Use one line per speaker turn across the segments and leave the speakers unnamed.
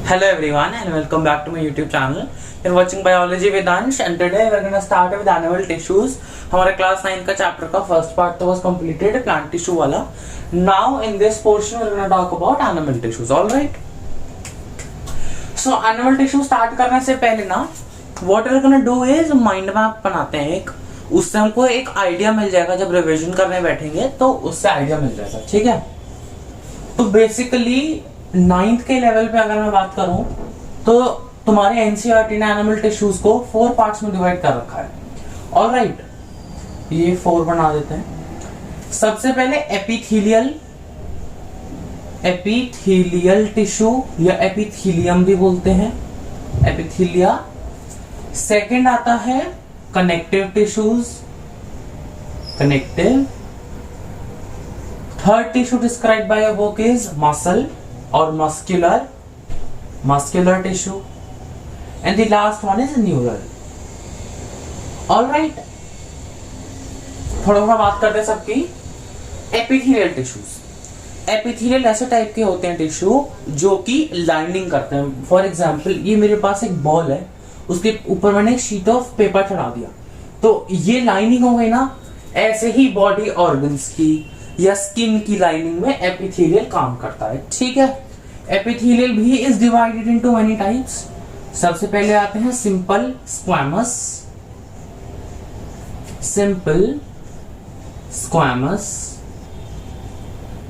Hello everyone and welcome back to my YouTube channel. You're watching Biology with Ansh and today we're going to start with animal tissues. हमारे class 9 का chapter का first part तो was completed plant tissue वाला. Now in this portion we're going to talk about animal tissues. All right. So animal tissue start करने से पहले ना what we're going to do is mind map बनाते हैं एक. उससे हमको एक आइडिया मिल जाएगा जब रिविजन करने बैठेंगे तो उससे आइडिया मिल जाएगा. ठीक है. तो बेसिकली 9th के लेवल पे अगर मैं बात करूं तो तुम्हारे एनसीईआरटी ने एनिमल टिश्यूज को 4 पार्ट्स में डिवाइड कर रखा है. ऑलराइट, ये 4 बना देते हैं. सबसे पहले एपिथेलियल टिश्यू या एपिथेलियम भी बोलते हैं, एपिथेलिया. सेकंड आता है connective tissues, connective. Third tissue described bye a book is muscle or muscular tissue, and the last one is neural. All right, थोड़ा बात करते हैं सबकी. Epithelial tissues. एपिथेलियल ऐसे टाइप के होते हैं टिश्यू जो कि लाइनिंग करते हैं. फॉर एग्जांपल ये मेरे पास एक बॉल है, उसके ऊपर मैंने एक शीट ऑफ पेपर चढ़ा दिया तो ये लाइनिंग हो गई ना. ऐसे ही बॉडी ऑर्गन्स की या स्किन की लाइनिंग में एपिथेलियल काम करता है. ठीक है. एपिथेलियल भी is divided into many types. सबसे पहले आते हैं सिंपल स्क्वैमस,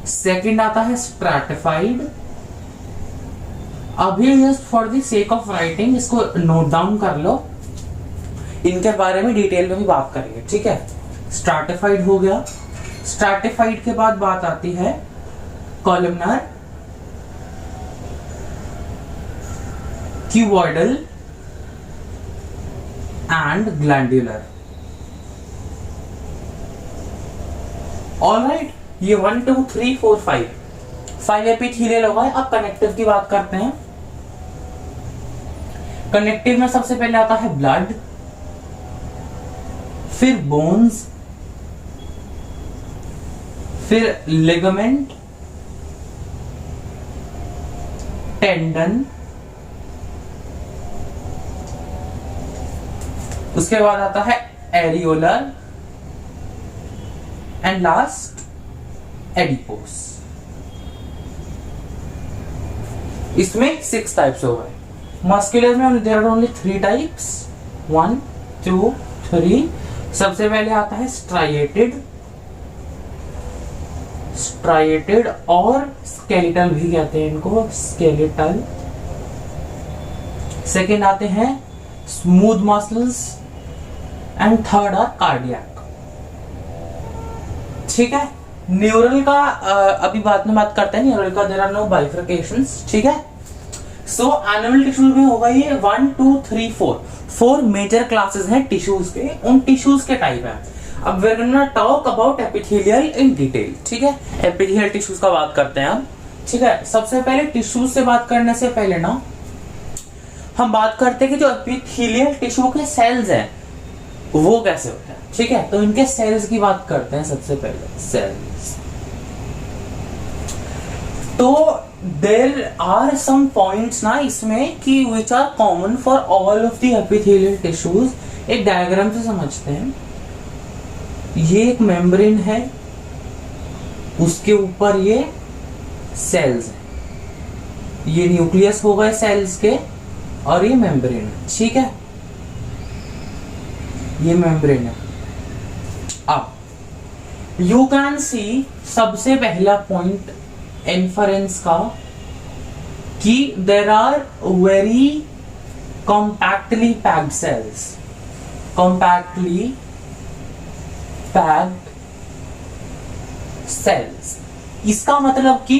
सेकंड आता है स्ट्रैटिफाइड. अभी just for the sake of writing इसको नोट डाउन कर लो, इनके बारे में डिटेल में भी बात करेंगे. ठीक है. स्ट्रैटिफाइड हो गया. स्ट्रैटिफाइड के बाद बात आती है columnar, cuboidal and glandular. Alright, ये 1 2 3 4 5 एपिथेलियल हो गए. अब कनेक्टिव की बात करते हैं. कनेक्टिव में सबसे पहले आता है ब्लड, फिर बोन्स, फिर लिगामेंट, टेंडन, उसके बाद आता है एरियोलर एंड लास्ट एडिपोस. इसमें 6 टाइप्स हो गए. मस्कुलर में देयर आर ओनली 3 टाइप्स, 1 2 3. सबसे पहले आता है स्ट्राइएटेड और स्केलेटल भी कहते हैं इनको, स्केलेटल. सेकेंड आते हैं smooth muscles and third are cardiac. ठीक है. न्यूरल का अभी बाद में बात करते हैं. न्यूरल का देयर आर नो बाइफर्केशंस. ठीक है. सो एनिमल टिश्यू में होगा ये 1 2 3 4 मेजर क्लासेस हैं टिश्यूज के. उन टिश्यूज के टाइप है. अब we are gonna talk about epithelial in detail. ठीक है. एपिथेलियल टिश्यूज का बात करते हैं हम. ठीक है. सबसे पहले टिश्यूज से बात करने से पहले ना हम बात करते हैं कि जो एपिथेलियल टिश्यू के सेल्स हैं वो कैसे होते हैं. ठीक है. तो इनके सेल्स की बात करते हैं. सबसे पहले सेल्स. तो देयर आर सम पॉइंट्स ना इसमें कि which are common for all of the epithelial tissues. एक डायग्राम से समझते हैं. ये एक मेम्ब्रेन है, उसके ऊपर ये सेल्स है. ये न्यूक्लियस हो गए सेल्स के और ये मेम्ब्रेन है. ठीक है. ये मेम्ब्रेन है. अब यू कैन सी सबसे पहला पॉइंट इन्फरेंस का कि there are very compactly packed cells. Compactly packed cells. इसका मतलब कि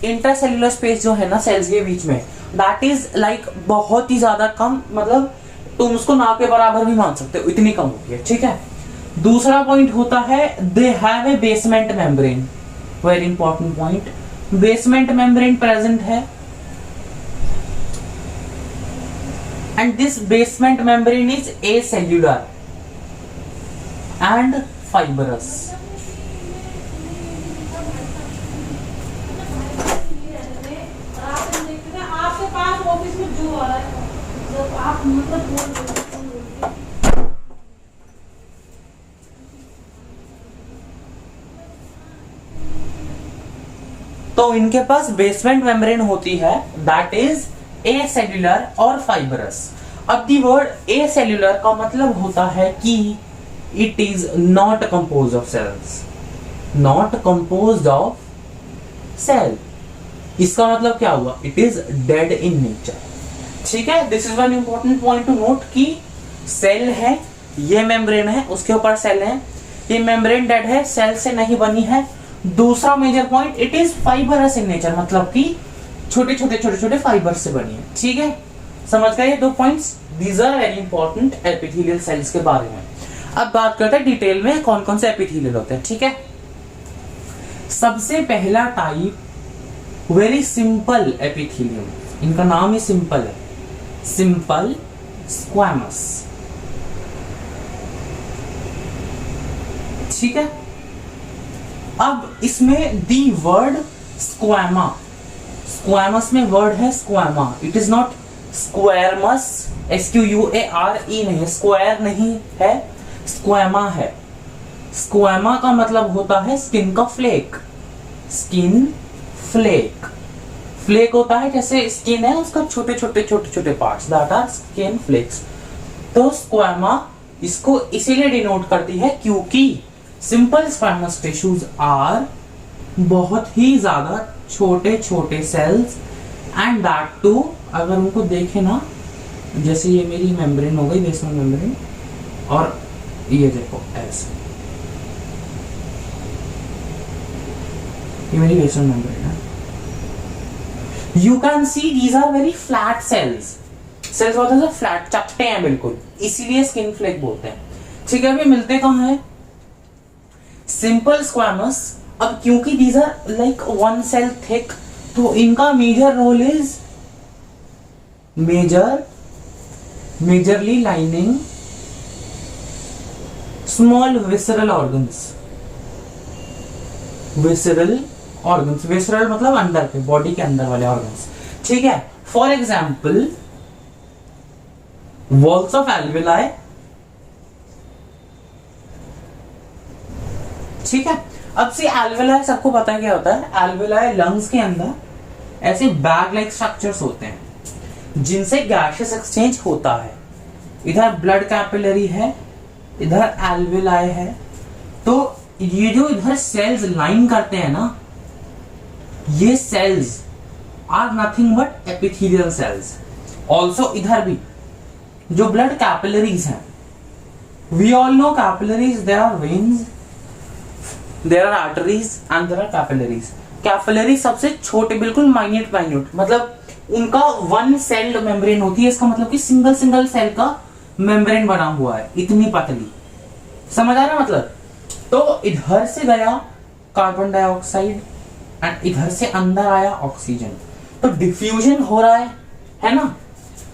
इंटरसेल्युलर स्पेस जो है ना सेल्स के बीच में, दैट इज लाइक बहुत ही ज्यादा कम. मतलब तुम उसको ना के बराबर भी मान सकते हो, इतनी कम होती है. ठीक है. दूसरा पॉइंट होता है they have a basement membrane. Very important point. Basement membrane present है and this basement membrane is acellular and fibrous.
इसमें जो आ रहा है जब आप मतलब बोल रहे हो।
तो इनके पास बेसमेंट मेम्ब्रेन होती है दैट इज ए सेल्यूलर और फाइबरस। अब दी वर्ड ए सेल्यूलर का मतलब होता है कि it is not compose of cells, not compose of cell. इसका मतलब क्या हुआ? It is dead in nature. ठीक है, this is one important point to note कि सेल है, ये मेम्ब्रेन है, उसके ऊपर सेल है, ये मेम्ब्रेन डेड है, सेल से नहीं बनी है। दूसरा major point, it is fibrous in nature, मतलब कि छोटे छोटे फाइबर से बनी है। ठीक है, समझ गए दो points? These are very important epithelial cells के बारे में। अब बात करते हैं डिटेल में कौन कौन से एपिथेलियल होते हैं। ठीक है, सबसे पहला टाइप वेरी सिंपल एपिथेलियम, इनका नाम ही सिंपल है, सिंपल स्क्वैमस। ठीक है, अब इसमें दी वर्ड स्क्वैमा, स्क्वैमस में वर्ड है स्क्वैमा, इट इज नॉट स्क्वायरमस, SQUARE नहीं, स्क्वायर नहीं है, स्क्वैमा है। स्क्वैमा का मतलब होता है स्किन का फ्लेक, स्किन फ्लेक। फ्लेक होता है जैसे स्किन है उसका छोटे छोटे parts, that are skin flakes. तो स्क्वैमा इसको इसीलिए डिनोट करती है क्योंकि सिंपल स्क्वैमस टिश्यूज आर बहुत ही ज्यादा छोटे छोटे सेल्स एंड दैट टू, अगर उनको देखें ना, जैसे ये मेरी मेम्ब्रेन हो गई, बेसमेंट मेम्ब्रेन, और ये देखो ऐसे, ये मेरी बेसमेंट मेम्ब्रेन है। You can see these are very flat cells, cells बहुत ज्यादा फ्लैट, चपटे हैं बिल्कुल, इसीलिए स्किन फ्लेक बोलते हैं। ठीक है, अभी मिलते कहां है? Simple squamous. अब क्योंकि these are like one cell thick, तो इनका major role is majorly lining small visceral organs, visceral organs, visceral मतलब अंदर के, बॉडी के अंदर वाले ऑर्गन्स। ठीक है, for example walls of alveoli. ठीक है, अब से एल्वेलाई सबको पता है क्या होता है? एल्वेलाई लंग्स के अंदर ऐसे बैग लाइक स्ट्रक्चर्स होते हैं जिनसे गैसेस एक्सचेंज होता है। इधर ब्लड कैपिलरी है, इधर एल्वेलाई है। तो ये जो इधर सेल्स लाइन करते हैं ना, ये cells are nothing but epithelial cells. Also इधर भी जो ब्लड कैपिलरीज हैं, we all know capillaries, there are veins, there are arteries and there are capillaries. Capillary सबसे छोटे, बिल्कुल माइन्यूट, मतलब उनका वन सेल्ड मेम्ब्रेन होती है, इसका मतलब कि सिंगल सेल का मेम्ब्रेन बना हुआ है, इतनी पतली। समझ आ रहा मतलब? तो इधर से गया कार्बन डाइऑक्साइड एंड इधर से अंदर आया ऑक्सीजन, तो डिफ्यूजन हो रहा है ना?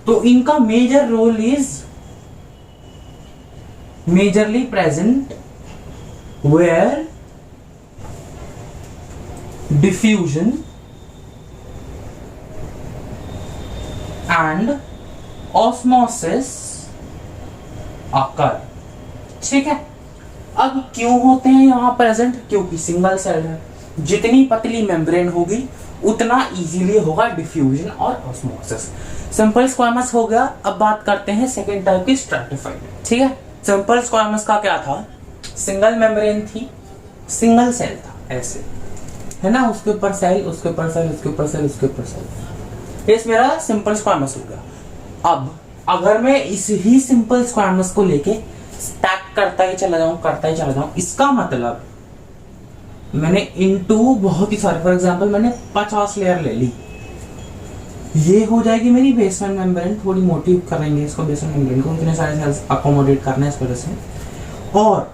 तो इनका major role is majorly present where diffusion and osmosis occur. ठीक है, अब क्यों होते हैं यहां प्रेजेंट? क्योंकि सिंगल सेल है, जितनी पतली मेम्ब्रेन होगी उतना इजीली होगा डिफ्यूजन और ऑस्मोसिस। सिंपल स्क्वैमस हो गया। अब बात करते हैं सेकेंड टाइप की, स्ट्रैटिफाइड। ठीक है, सिंपल स्क्वैमस का क्या था? सिंगल मेम्ब्रेन थी, सिंगल सेल था ऐसे, है ना, उसके ऊपर सेल, उसके ऊपर सेल, उसके ऊपर सेल, उसके ऊपर सेल। ये मेरा सिंपल स्क्वैमस हो गया। अब अगर मैं इस ही सिंपल स्क्वैमस को लेके स्टैक करता ही चला जाऊं, इसका मतलब मैंने इनटू बहुत ही सारे, फॉर एग्जांपल मैंने 50 लेयर ले ली, ये हो जाएगी मेरी बेसमेंट मेम्ब्रेन। थोड़ी मोटी करेंगे इसको, बेसमेंट मेम्ब्रेन को, इतने सारे सेल्स अकोमोडेट करना है इस वजह से, और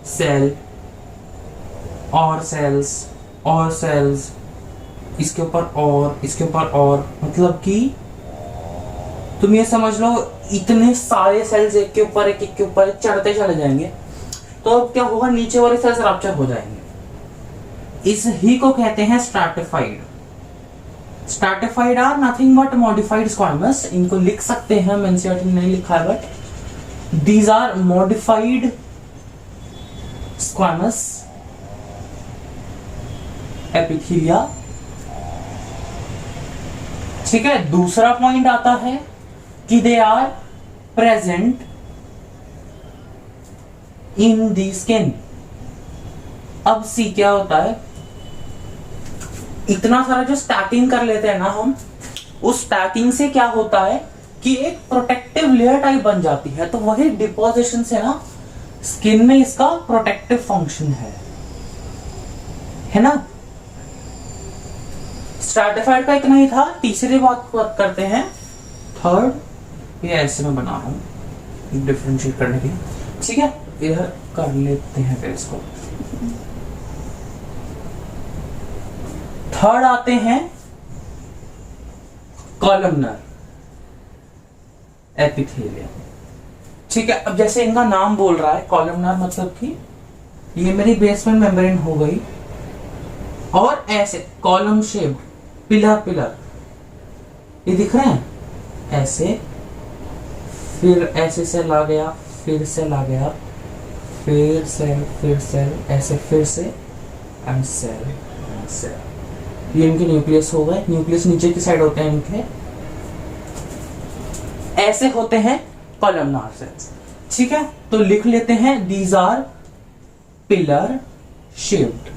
सेल और सेल्स और सेल्स, इसके ऊपर और, इसके ऊपर और, मतलब कि तुम ये समझ लो इतने सारे सेल्स एक के ऊपर एक के ऊपर चढ़ते चले जाएंगे, तो अब क्या होगा? नीचे वाले सेल्स रप्चर हो जाएंगे। इस ही को कहते हैं stratified. Stratified are nothing but modified squamous, इनको लिख सकते हैं, मैंने एनसीईआरटी नहीं लिखा है but these are modified squamous epithelia. ठीक है, दूसरा पॉइंट आता है कि they are present in the skin. अब सी क्या होता है, इतना सारा जो स्टैकिंग कर लेते हैं ना हम, उस स्टैकिंग से क्या होता है कि एक प्रोटेक्टिव लेयर टाइप बन जाती है। तो वही डिपोजिशन से ना स्किन में इसका प्रोटेक्टिव फंक्शन है ना। स्ट्रैटिफाइड का इतना ही था। तीसरी बात करते हैं, थर्ड, ये ऐसे में बना रहा हूं डिफरेंशिएट करने के लिए। ठीक है, इधर कर लेते हैं फिर इसको। थर्ड आते हैं कॉलमनर एपिथेलियम। ठीक है, अब जैसे इनका नाम बोल रहा है कॉलमनर, मतलब कि ये मेरी बेसमेंट मेम्ब्रेन हो गई और ऐसे कॉलम शेप्ड, पिलर पिलर, ये दिख रहे हैं ऐसे, फिर ऐसे सेल आ गया, फिर सेल आ गया, फिर सेल ऐसे, फिर से एंड सेल एंड सेल। ये इनके न्यूक्लियस हो गए। न्यूक्लियस नीचे की साइड होते हैं इनके, ऐसे होते हैं कॉलमनार सेल्स। ठीक है, तो लिख लेते हैं these are pillar shaped.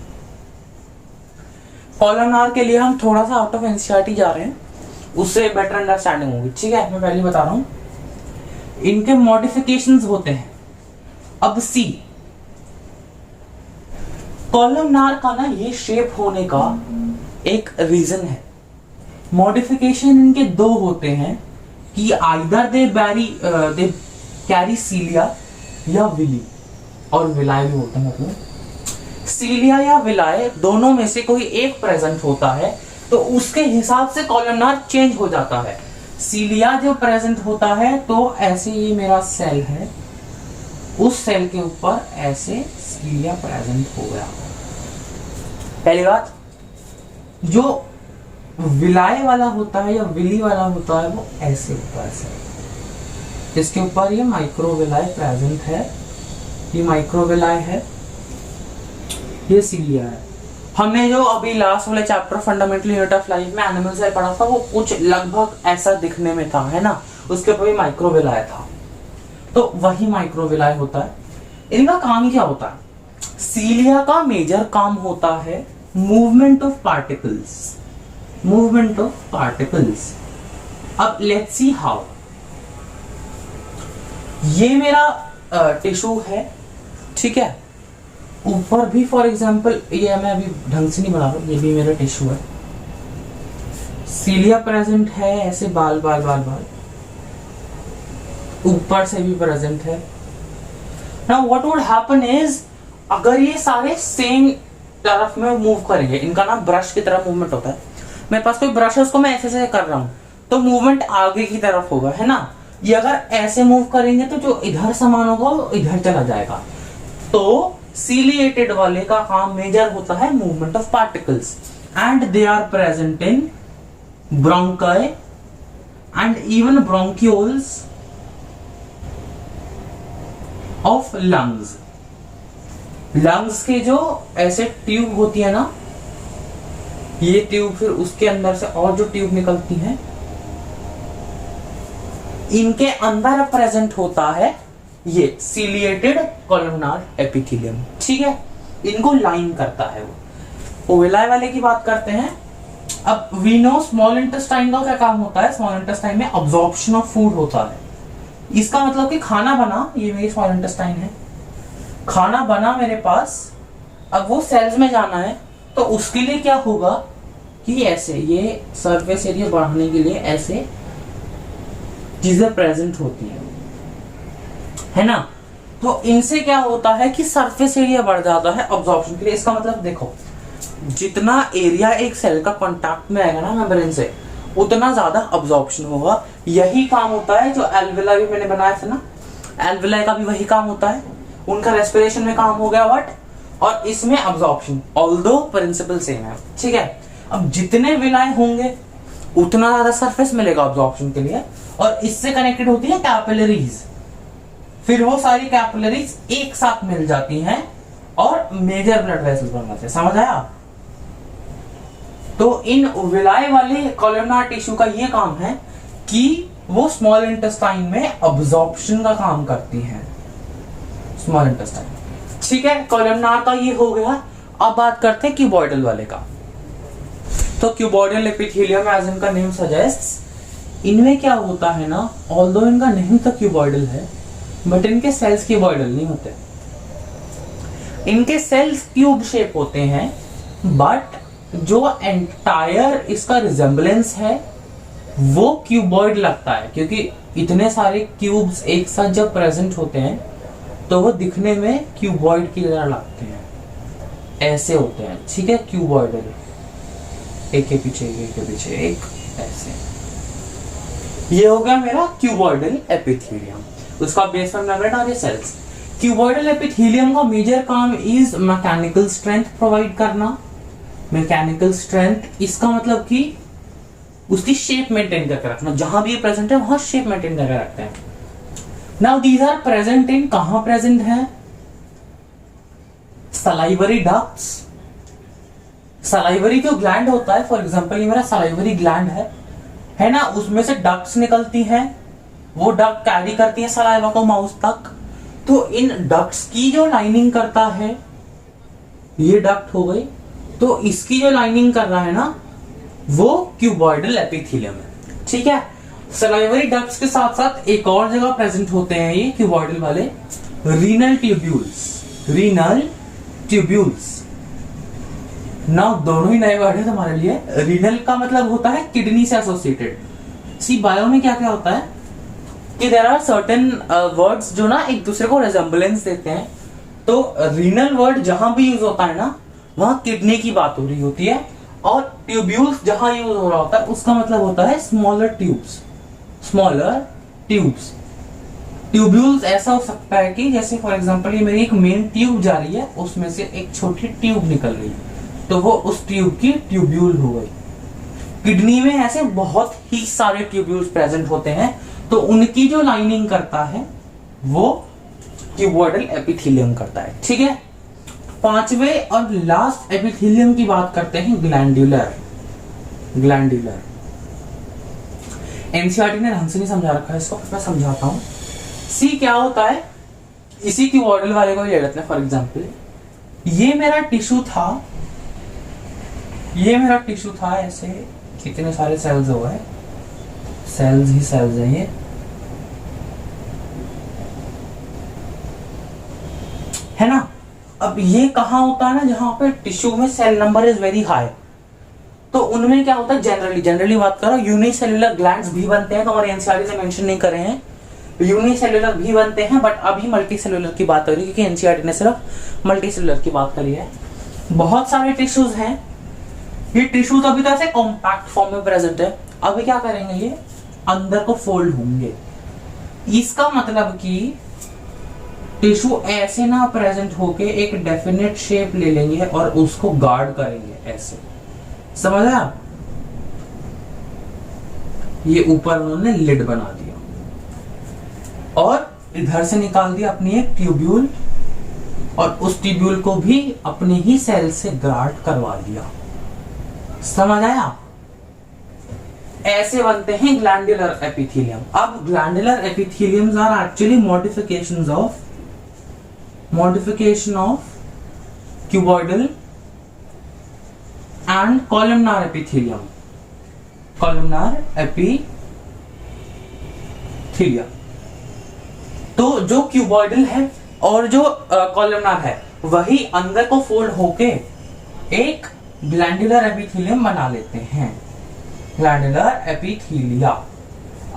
Columnar के लिए हम थोड़ा सा आउट ऑफ एनसीईआरटी जा रहे हैं, उससे बेटर अंडरस्टैंडिंग होगी। ठीक है, मैं पहले बता रहा हूं, इनके मॉडिफिकेशंस होते हैं। अब सी, कॉलमनार का ना ये शेप होने का एक रीजन है। मॉडिफिकेशन इनके दो होते हैं कि आइदर दे कैरी सीलिया या विली, और विलाय भी होते हैं। मतलब सीलिया या विलाय दोनों में से कोई एक प्रेजेंट होता है तो उसके हिसाब से कॉलमनार चेंज हो जाता है। सीलिया जो प्रेजेंट होता है तो ऐसे, ये मेरा सेल है, उस सेल के ऊपर ऐसे सीलिया प्रेजेंट हो गया। पहली बात, जो विलाय वाला होता है या विली वाला होता है वो ऐसे ऊपर से, इसके ऊपर ये माइक्रोविलाय प्रेजेंट है, ये माइक्रोविलाय है, ये सीलिया है। हमने जो अभी लास्ट वाले chapter fundamental unit of life में एनिमल सेल पढ़ा था, वो कुछ लगभग ऐसा दिखने में था, है ना, उसके ऊपर भी माइक्रोविलाय था। तो वही माइक्रोविलाय होता है। इनका काम क्या होता है? सीलिया का मेजर काम होता है movement of particles, movement of particles. अब लेट्स सी हाउ। ये मेरा टिश्यू है, ठीक है, ऊपर भी फॉर एग्जांपल, ये मैं अभी ढंग से नहीं बना रहा, ये भी मेरा टिश्यू है, सीलिया प्रेजेंट है, ऐसे बाल बाल बाल बाल, ऊपर से भी प्रेजेंट है। Now what would happen is, अगर ये सारे सेम तरफ में मूव करेंगे, इनका ना ब्रश की तरह मूवमेंट होता है, मेरे पास कोई ब्रश है, उसको मैं ऐसे कर रहा हूं तो मूवमेंट आगे की तरफ होगा, है ना। ये अगर ऐसे मूव करेंगे तो जो इधर सामान होगा वो इधर चला जाएगा। तो सीलिएटेड वाले का काम मेजर होता है movement of particles, and they are present in bronchi and even bronchioles of lungs. Lungs के जो ऐसे ट्यूब होती है ना, ये ट्यूब, फिर उसके अंदर से और जो ट्यूब निकलती है, इनके अंदर प्रेजेंट होता है ये सीलिएटेड कॉलमनार एपिथेलियम। ठीक है, इनको लाइन करता है वो। विलाय वाले की बात करते हैं। अब वी नो स्मॉल इंटेस्टाइन का क्या काम होता है? स्मॉल इंटेस्टाइन में अब्जॉर्प्शन ऑफ फूड होता है। इसका मतलब कि खाना बना, ये मेरी स्मॉल इंटेस्टाइन है, खाना बना मेरे पास, अब वो सेल्स में जाना है, तो उसके लिए क्या होगा कि ऐसे ये सरफेस एरिया बढ़ाने के लिए ऐसे चीजें प्रेजेंट होती है ना। तो इनसे क्या होता है कि सरफेस एरिया बढ़ जाता है अब्जॉर्प्शन के लिए। इसका मतलब देखो, जितना एरिया एक सेल का कांटेक्ट में आएगा ना मेम्ब्रेन से, उतना ज्यादा अब्जॉर्प्शन होगा। यही काम होता है जो एल्वेला भी मैंने बनाया था ना, एल्वेला का भी वही काम होता है। उनका रेस्पिरेशन में काम हो गया व्हाट, और इसमें अब्जॉर्प्शन, ऑल्दो प्रिंसिपल सेम है। ठीक है, अब जितने विलाय होंगे उतना ज्यादा सरफेस मिलेगा ऑब्जॉर्प्शन के लिए, और इससे कनेक्टेड होती है कैपिलरीज। फिर वो सारी कैपिलरीज एक साथ मिल जाती हैं और मेजर ब्लड वेसल्स बन जाते हैं। समझ आया? तो इन विलाय वाले कॉलमनार टिश्यू का ये काम है कि वो स्मॉल इंटेस्टाइन में अब्जॉर्प्शन का काम करती हैं, स्मॉल इंटेस्टाइन। ठीक है, कॉलमनार का ये हो गया। अब बात करते हैं क्यूबॉइडल वाले का। तो क्यूबॉइडल एपिथेलियम एज इनका नेम सजेस्ट्स, इनमें क्या होता है ना, ऑल्दो इनका नेम तो क्यूबॉइडल है बट इनके सेल्स क्यूबॉइडल नहीं होते। इनके सेल्स क्यूब शेप होते हैं बट जो एंटायर इसका रिजेम्बलेंस है वो क्यूबॉइड लगता है, क्योंकि इतने सारे क्यूब्स एक साथ जब प्रेजेंट होते हैं तो वो दिखने में क्यूबॉइड की तरह लगते हैं, ऐसे होते हैं। ठीक है, क्यूबॉइडल, एक के पीछे एक ऐसे। ये हो गया मेरा क्यूबॉइडल एपिथेलियम। उसका बेस पर मेम्ब्रेन और ये सेल्स। क्यूबॉइडल एपिथेलियम का मेजर काम इज मैकेनिकल स्ट्रेंथ प्रोवाइड करना। मैकेनिकल स्ट्रेंथ, इसका मतलब कि उसकी शेप मेंटेन करके रखना, जहां भी ये प्रेजेंट है वहां शेप मेंटेन करके रखते हैं। Now these are present in, कहां प्रेजेंट है? Salivary ducts. सलाइवरी जो ग्लैंड होता है, फॉर एग्जांपल ये मेरा सलाइवरी ग्लैंड है ना, उसमें से डक्ट्स निकलती हैं, वो डक्ट कैरी करती है सलाइवा को माउथ तक। तो इन डक्ट्स की जो लाइनिंग करता है, ये डक्ट हो गई, तो इसकी जो लाइनिंग कर रहा है ना वो क्यूबॉइडल एपिथेलियम है। ठीक है, सलाइवरी डक्ट्स के साथ साथ एक और जगह प्रेजेंट होते हैं ये क्यूबॉइडल वाले, रीनल ट्यूब्यूल्स। रीनल ट्यूब्यूल्स, ना दोनों ही नए वर्ड है तुम्हारे लिए। रीनल का मतलब होता है किडनी से एसोसिएटेड। सी बायो में क्या क्या होता है कि देयर आर सर्टेन वर्ड्स जो ना एक दूसरे को रिजेम्बलेंस देते हैं। तो रीनल वर्ड जहां भी यूज होता है ना वहां किडनी की बात हो रही होती है, और ट्यूब्यूल्स जहां यूज हो रहा होता है उसका मतलब होता है smaller tubes. Smaller tubes, tubules ऐसा हो सकता है कि जैसे फॉर एग्जांपल ये मेरी एक मेन ट्यूब जा रही है, उसमें से एक छोटी ट्यूब निकल रही है, तो वो उस ट्यूब की ट्यूब्यूल हो गई। किडनी में ऐसे बहुत ही सारे ट्यूब्यूल्स प्रेजेंट होते हैं, तो उनकी जो लाइनिंग करता है वो क्यूबॉइडल एपिथेलियम करता है। ठीक है, पांचवें और लास्ट एपिथेलियम की बात करते हैं, ग्लैंड्यूलर। ग्लैंड्यूलर एनसीईआरटी ने ढंग से नहीं समझा रखा है इसको, मैं समझाता हूं। सी क्या होता है, इसी क्यूबॉइडल वाले को ले लेते हैं। फॉर एग्जांपल ये मेरा टिश्यू था, ये मेरा टिश्यू था, ऐसे कितने सारे सेल्स हो गए, सेल्स ही सेल्स हैं ये, है ना। अब ये कहां होता है ना, जहां पे टिश्यू में cell number is very high, तो उनमें क्या होता है, जनरली बात करो, यूनिसेल्युलर ग्लैंड्स भी बनते हैं, तो हमारे एनसीईआरटी ने मेंशन नहीं करे हैं, यूनिसेल्युलर भी बनते हैं, बट अभी मल्टी सेल्युलर की बात हो रही है क्योंकि एनसीईआरटी ने सिर्फ मल्टी सेल्युलर की बात करी है। बहुत सारे टिश्यूज हैं, ये टिश्यूज अभी तो ऐसे कॉम्पैक्ट फॉर्म में प्रेजेंट है, अभी क्या करेंगे, ये अंदर को फोल्ड होंगे। इसका मतलब कि टिश्यू ऐसे ना प्रेजेंट होके एक डेफिनेट शेप ले लेंगे और उसको गार्ड करेंगे ऐसे, समझ आया? ये ऊपर उन्होंने लिड बना दिया और इधर से निकाल दिया अपनी एक ट्यूब्यूल, और उस ट्यूब्यूल को भी अपने ही सेल से गार्ड करवा दिया। समझ आया? ऐसे बनते हैं ग्लैंडुलर एपिथेलियम। अब glandular epitheliums are actually modification of cuboidal and columnar epithelium. columnar epithelium, तो जो क्यूबॉइडल है और जो कॉलमनार है वही अंदर को फोल्ड होके एक ग्लैंडुलर एपिथेलियम बना लेते हैं, ग्लैंडुलर एपिथेलिया।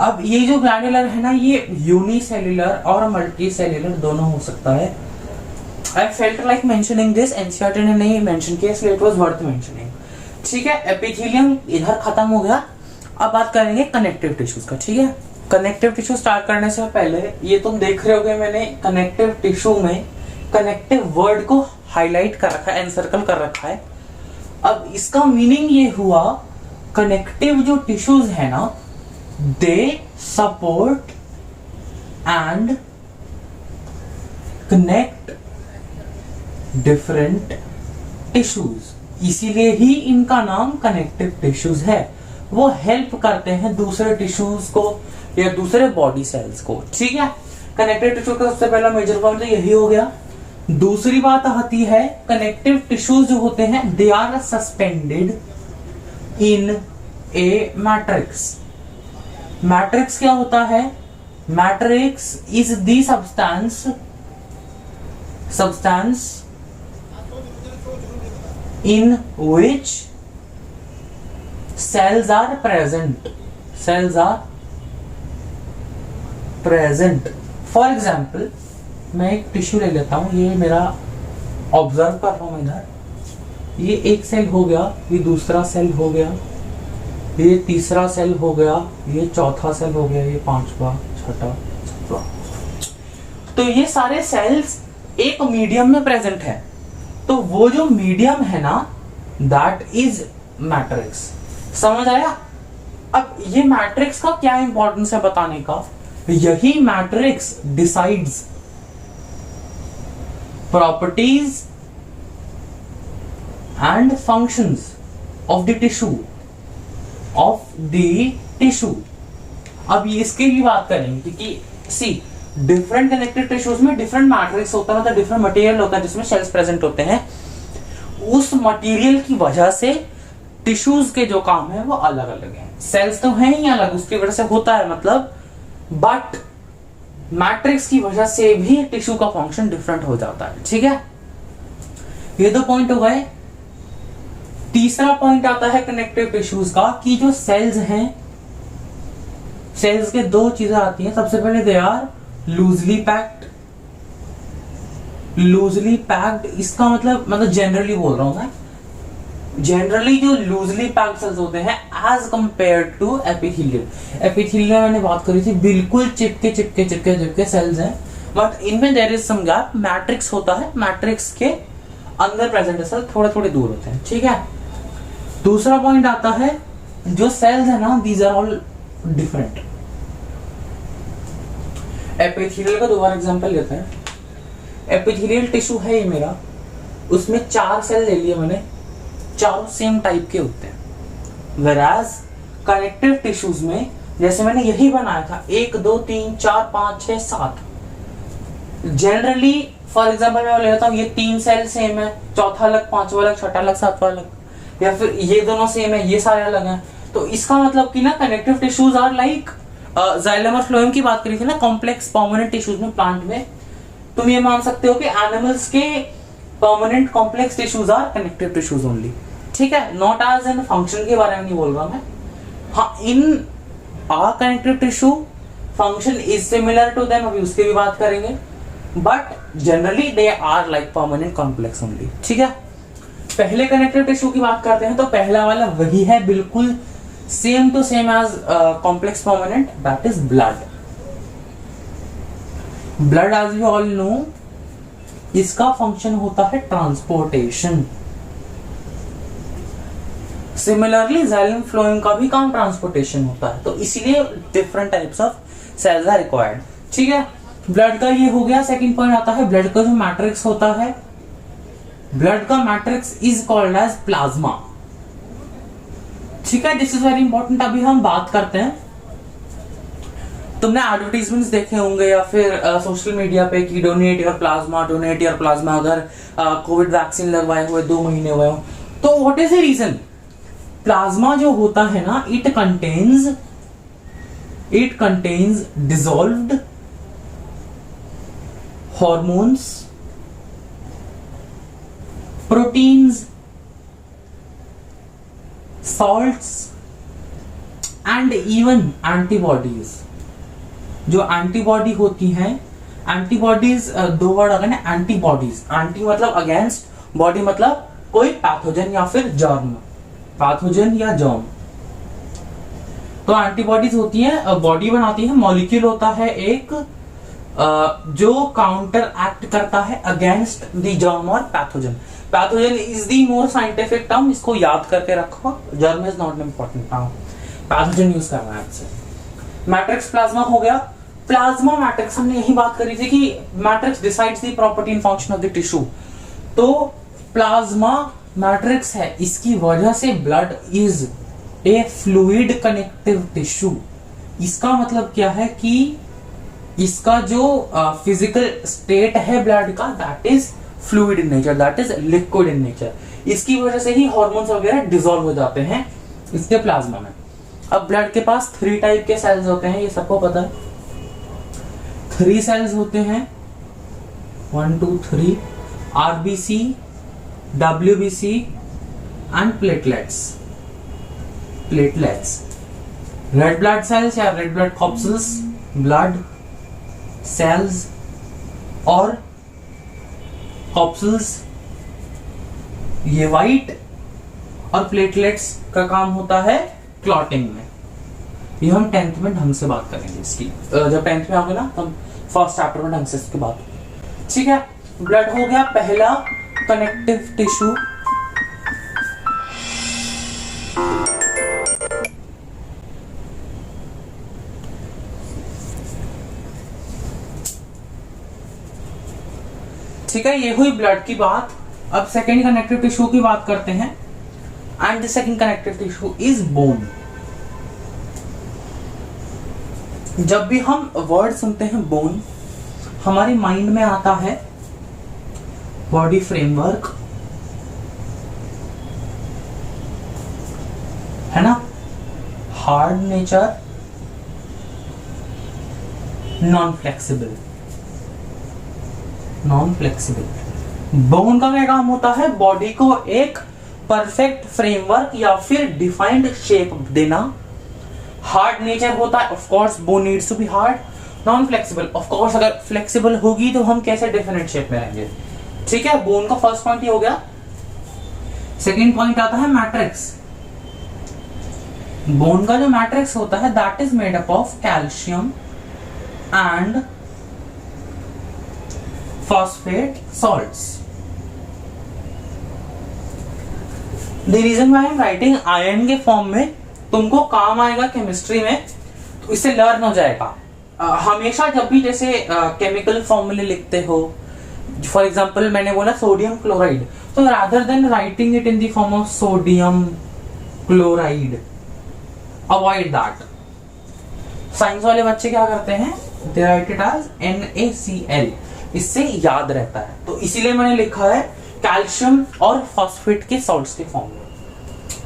अब ये जो ग्लैंडुलर है ना, ये यूनिसेल्युलर और मल्टी सेल्युलर दोनों हो सकता है। I felt like mentioning this, NCERT ने नहीं मेंशन किया इसलिए it was worth mentioning। ठीक है, एपिथेलियम इधर खत्म हो गया। अब बात करेंगे कनेक्टिव टिश्यूज का। ठीक है, कनेक्टिव टिश्यू स्टार्ट करने से पहले ये तुम देख रहे होगे मैंने कनेक्टिव टिश्यू में कनेक्टिव वर्ड को हाईलाइट कर रखा है, एनसर्कल कर रखा है। अब इसका मीनिंग ये हुआ कनेक्टिव जो टिश्यूज है ना, they support and connect different tissues, इसीलिए ही इनका नाम कनेक्टिव टिश्यूज है। वो हेल्प करते हैं दूसरे टिश्यूज को या दूसरे बॉडी सेल्स को, ठीक है। कनेक्टिव टिश्यू का सबसे पहला मेजर पॉइंट तो यही हो गया। दूसरी बात आती है, कनेक्टिव टिश्यूज जो होते हैं they are suspended in a matrix. Matrix क्या होता है? Matrix is the substance in which cells are present. For example, मैं एक टिश्यू ले लेता हूं, ये मेरा ऑब्जर्व कर रहा हूं इधर, ये एक सेल हो गया, ये दूसरा सेल हो गया, ये तीसरा सेल हो गया, ये चौथा सेल हो गया, ये पांचवा, छठा, सातवां। तो ये सारे सेल्स एक मीडियम में प्रेजेंट है, तो वो जो मीडियम है ना, दैट इज मैट्रिक्स। समझ आया? अब ये मैट्रिक्स का क्या इंपॉर्टेंस है बताने का, यही matrix decides properties and functions of the tissue. अब इसकी भी बात करेंगे, क्योंकि सी डिफरेंट कनेक्टिव टिश्यूज में डिफरेंट मैट्रिक्स होता है, मतलब डिफरेंट मटेरियल होता है जिसमें सेल्स प्रेजेंट होते हैं। उस मटेरियल की वजह से टिश्यूज के जो काम है वो अलग अलग हैं। सेल्स तो हैं ही अलग, उसकी वजह से होता है मतलब, बट मैट्रिक्स की वजह से भी टिश्यू का फंक्शन डिफरेंट हो जाता है, ठीक है। ये दो पॉइंट हो गए। तीसरा पॉइंट आता है कनेक्टिव टिश्यूज का, कि जो सेल्स हैं, सेल्स के दो चीजें आती हैं। सबसे पहले दे आर लूजली पैक्ड। इसका मतलब जनरली बोल रहा हूं मैं, जनरली जो लूजली पैक्ड सेल्स होते हैं as compared to epithelial. Epithelial मैंने बात करी थी, बिल्कुल चिपके सेल्स हैं, बट इनमें there is some gap. Matrix होता है, मैट्रिक्स के अंदर प्रेजेंट सेल थोड़े दूर होते हैं, ठीक है। दूसरा पॉइंट आता है, जो सेल्स है ना, these are all different. Epithelial का दोबारा एग्जांपल लेते हैं। एपिथेलियल टिश्यू है ये मेरा, उसमें 4 सेल ले लिए मैंने, चारों सेम टाइप के होते हैं। वेराज कनेक्टिव टिश्यूज में जैसे मैंने यही बनाया था, 1 2 3 4 5 6 7। जनरली फॉर एग्जांपल मैं लेता हूँ, ये 3 सेल सेम है, चौथा अलग, पांचवा अलग, छठा अलग, सातवां अलग, या फिर ये दोनों सेम है, ये सारे अलग हैं। तो इसका मतलब कि ना connective tissues are like xylem और फ्लोएम की बात करी थी ना, कॉम्प्लेक्स परमानेंट टिश्यूज में, प्लांट में। तुम ये मान सकते हो कि एनिमल्स के permanent complex tissues are connective tissues only, ठीक है। नॉट एज एन फंक्शन के बारे में नहीं बोल रहा मैं। हाँ, इन are connective tissue function is similar to them, अभी उसकी भी बात करेंगे, but generally they are like permanent complex only, ठीक है। पहले कनेक्टिव टिश्यू की बात करते हैं, तो पहला वाला वही है, बिल्कुल same to same as complex permanent, that is blood. Blood as we all know, इसका फंक्शन होता है ट्रांसपोर्टेशन। सिमिलरली जाइलम फ्लोएम का भी काम ट्रांसपोर्टेशन होता है, तो इसीलिए different types of cells are required, ठीक है। ब्लड का ये हो गया। सेकंड पॉइंट आता है, ब्लड का जो मैट्रिक्स होता है, ब्लड का matrix is called as plasma, ठीक है। This is very important. अभी हम बात करते हैं, तुमने एडवर्टीजमेंट्स देखे होंगे या फिर सोशल मीडिया पे कि डोनेट योर प्लाज्मा, अगर कोविड वैक्सीन लगवाए हुए 2 महीने हुए हो तो। What is the reason? Plasma जो होता है ना, it contains dissolved hormones, proteins, salts and even antibodies। जो एंटीबॉडी होती हैं, एंटीबॉडीज 2 वर्ड आ गए ना, एंटीबॉडीज, एंटी मतलब अगेंस्ट, बॉडी मतलब कोई पैथोजन या फिर जर्म, पैथोजन या जर्म। तो एंटीबॉडीज होती है, बॉडी बनाती है, मॉलिक्यूल होता है एक, जो काउंटर एक्ट करता है अगेंस्ट द जर्म और pathogen. Pathogen is the more scientific term, इसको याद करके रखो, germ is not important term, pathogen use करना है आपसे। मैट्रिक्स प्लाज्मा हो गया। प्लाज्मा मैट्रिक्स हमने यही बात करी थी कि matrix decides the property and function of the tissue. तो प्लाज्मा मैट्रिक्स है, इसकी वजह से blood is a fluid connective tissue. इसका मतलब क्या है कि इसका जो फिजिकल स्टेट है ब्लड का, that is fluid in nature, that is liquid in nature. इसकी वजह से ही हार्मोन्स वगैरह डिसॉल्व हो जाते हैं इसके प्लाज्मा में। अब ब्लड के पास 3 टाइप के सेल्स होते हैं, ये सबको पता है। 3 सेल्स होते हैं, 1 2 3, RBC, WBC and platelets. Red blood cells या red blood corpuscles, blood cells और कॉर्पसेल्स ये वाइट, और प्लेटलेट्स का काम होता है क्लॉटिंग में। ये हम 10th में ढंग से बात करेंगे इसकी, जब 10th में आओगे ना तब फर्स्ट चैप्टर में ढंग से इसकी बात होगी। ठीक है, ब्लड हो गया पहला कनेक्टिव टिश्यू। ठीक है, ये हुई ब्लड की बात। अब सेकेंड कनेक्टिव टिश्यू की बात करते हैं, and the second connective tissue is bone. जब भी हम वर्ड सुनते हैं बोन, हमारे माइंड में आता है बॉडी फ्रेमवर्क, है ना, hard nature, non flexible. Bone का क्या काम होता है? बॉडी को एक परफेक्ट फ्रेमवर्क या फिर डिफाइंड शेप देना। हार्ड नेचर होता है, of course bone needs to be hard. Non flexible, of course अगर फ्लेक्सिबल होगी तो हम कैसे डेफिनेट शेप में रहेंगे। ठीक है, बोन का फर्स्ट पॉइंट ये हो गया। सेकेंड पॉइंट आता है मैट्रिक्स। बोन का जो मैट्रिक्स होता है that is made up of calcium and phosphate salts. The reason why I am writing iron के फॉर्म में, तुमको काम आएगा केमिस्ट्री में, तो इससे लर्न हो जाएगा। हमेशा जब भी जैसे केमिकल फॉर्मूले लिखते हो, फॉर एग्जांपल मैंने बोला सोडियम क्लोराइड, तो rather than writing it in the form of sodium chloride, avoid that. Science वाले बच्चे क्या करते हैं, दे राइट इट एज NaCl, इससे याद रहता है। तो इसीलिए मैंने लिखा है कैल्शियम और फॉस्फेट के सॉल्ट्स के फॉर्म में।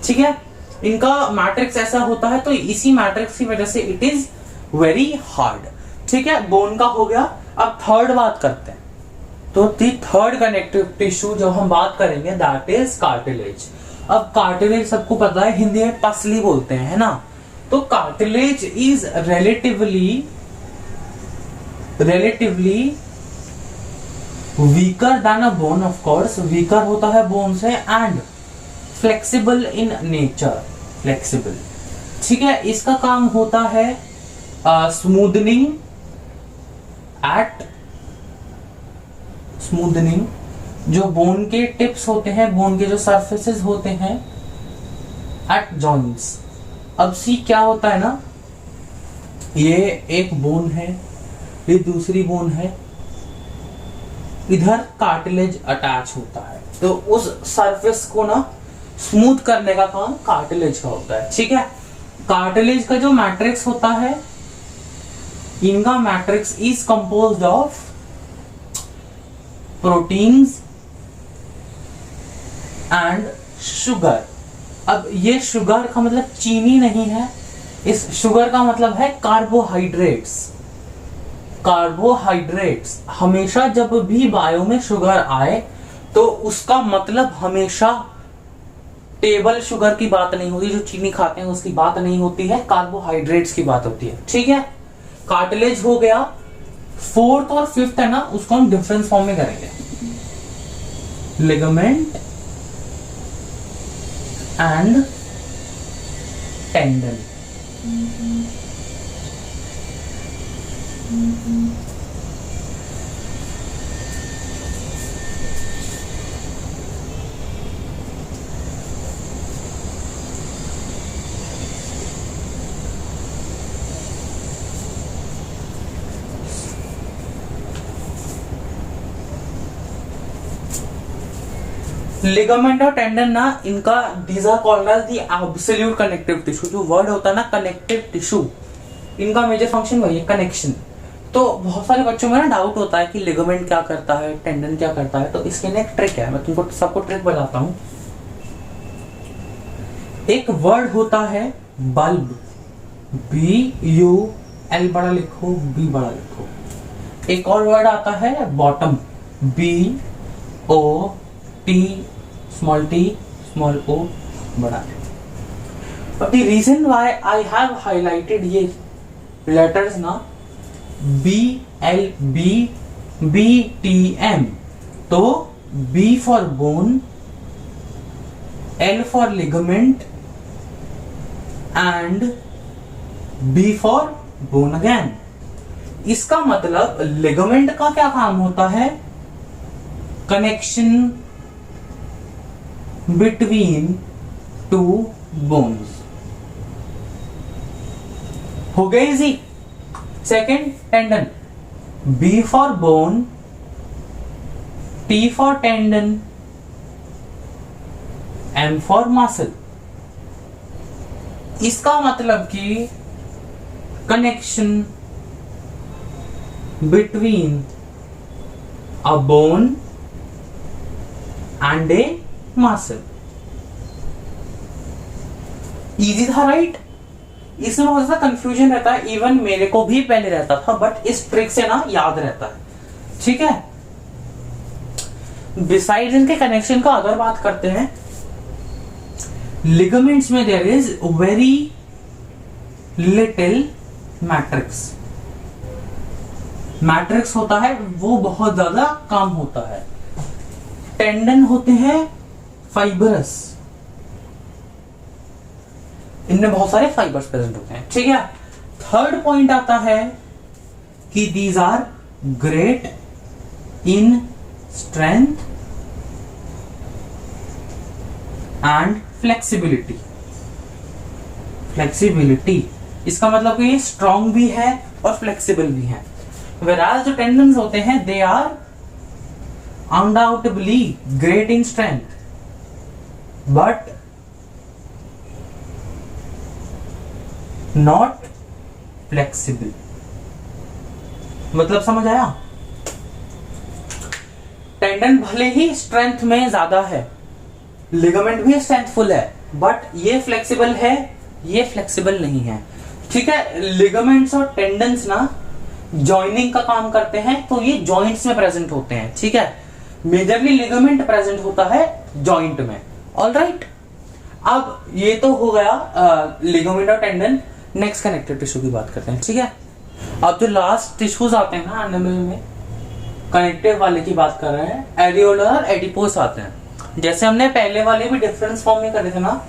ठीक है, इनका मैट्रिक्स ऐसा होता है, तो इसी मैट्रिक्स की वजह से इट इज वेरी हार्ड। ठीक है, बोन का हो गया। अब थर्ड बात करते हैं, तो दी थर्ड कनेक्टिव टिश्यू जो हम बात करेंगे दैट इज कार्टिलेज। अब कार्टिलेज सबको पता है, हिंदी में पसली बोलते हैं, है ना। तो cartilage is relatively weaker than a bone, of course, weaker होता है बोन से, and flexible in nature, flexible। ठीक है, इसका काम होता है स्मूदनिंग जो बोन के टिप्स होते हैं, बोन के जो सरफेसेस होते हैं एट जॉइंट्स। अब सी क्या होता है ना, ये एक बोन है, ये दूसरी बोन है, इधर कार्टिलेज अटैच होता है, तो उस सरफेस को ना स्मूथ करने का काम कार्टिलेज का होता है। ठीक है, कार्टिलेज का जो मैट्रिक्स होता है, इनका matrix is composed of proteins and sugar. अब ये शुगर का मतलब चीनी नहीं है, इस शुगर का मतलब है कार्बोहाइड्रेट्स। कार्बोहाइड्रेट्स हमेशा जब भी बायो में शुगर आए तो उसका मतलब हमेशा टेबल शुगर की बात नहीं होती, जो चीनी खाते हैं उसकी बात नहीं होती है, कार्बोहाइड्रेट्स की बात होती है। ठीक है, कार्टिलेज हो गया। फोर्थ और फिफ्थ है ना, उसको हम डिफरेंस फॉर्म में करेंगे, लिगामेंट एंड टेंडन। लिगामेंट और टेंडन ना, इनका these are called as the absolute connective tissue. जो वर्ड होता है ना कनेक्टिव टिश्यू, इनका मेजर फंक्शन वही है, कनेक्शन। तो बहुत सारे बच्चों में ना डाउट होता है कि लिगामेंट क्या करता है, टेंडन क्या करता है। तो इसके लिए एक ट्रिक है, मैं तुमको सबको ट्रिक बताता हूं। एक वर्ड होता है बल्ब, BUL बड़ा लिखो, B बड़ा लिखो। एक और वर्ड आता है बॉटम, BOT स्मॉल o बड़ा। अब the reason why I have highlighted ये लेटर्स ना, BLB BTM, तो B for bone, L for ligament and B for bone again. इसका मतलब लिगामेंट का क्या काम होता है, कनेक्शन बिटवीन टू बोन्स। हो गई easy. Second tendon, B for bone, T for tendon, M for muscle. इसका मतलब कि connection between a bone and a muscle. Easy था राइट। इसमें बहुत ज्यादा कंफ्यूजन रहता है, इवन मेरे को भी पहले रहता था, बट इस ट्रिक से ना याद रहता है। ठीक है, बिसाइड इनके कनेक्शन का अगर बात करते हैं, लिगामेंट्स में there is very little matrix. Matrix होता है वो बहुत ज्यादा कम होता है। टेंडन होते हैं फाइबरस, इनमें बहुत सारे फाइबर्स प्रेजेंट होते हैं। ठीक है, थर्ड पॉइंट आता है कि these are great in strength and flexibility. Flexibility इसका मतलब कि ये स्ट्रॉन्ग भी है और फ्लेक्सिबल भी है। Whereas जो टेंडन्स होते हैं they are undoubtedly great in strength but not flexible. मतलब समझ आया? टेंडन भले ही स्ट्रेंथ में ज्यादा है, लिगामेंट भी स्ट्रेंथफुल है, बट ये फ्लेक्सिबल है, ये फ्लेक्सिबल नहीं है। ठीक है, लिगामेंट्स और टेंडन्स ना जॉइनिंग का काम करते हैं, तो ये जॉइंट्स में प्रेजेंट होते हैं। ठीक है, मेजरली लिगामेंट प्रेजेंट होता है जॉइंट में। ऑलराइट, अब ये तो हो गया लिगामेंट और टेंडन। नेक्स्ट कनेक्टिव टिश्यू की बात करते हैं। ठीक है, अब जो लास्ट टिश्यूज आते हैं ना एनिमल में, कनेक्टिव वाले की बात कर रहे हैं, एरियोलर और एडिपोस आते हैं। जैसे हमने पहले वाले भी डिफरेंस फॉर्म में करे थे ना,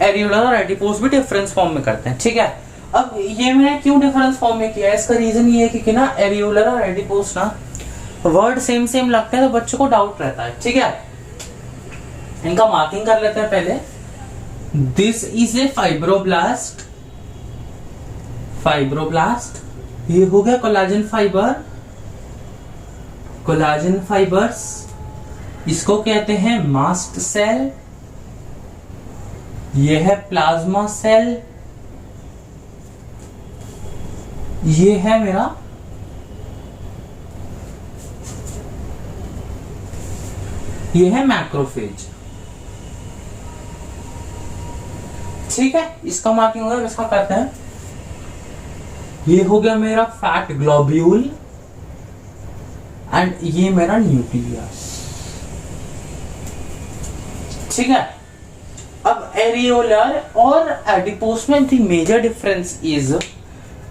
एरियोलर और एडिपोस भी डिफरेंस फॉर्म में करते हैं। ठीक है, अब ये मैंने क्यों डिफरेंस फॉर्म में किया है, इसका रीजन ये है क्योंकि ना एरियोलर और एडिपोस ना वर्ड सेम सेम लगते हैं, तो बच्चों को डाउट रहता है। ठीक है, इनका मार्किंग कर लेते हैं पहले। This is a fibroblast, fibroblast ये हो गया कोलाजन फाइबर, कोलाजन फाइबर्स, इसको कहते हैं मास्ट सेल, ये है प्लाज्मा सेल, ये है मेरा ये है मैक्रोफेज। ठीक है, इसका मार्किंग होगा, इसका करते हैं। ये हो गया मेरा फैट ग्लोब्यूल एंड ये मेरा न्यूक्लियस। ठीक है, अब एरियोलर और एडिपोस में द मेजर डिफरेंस इज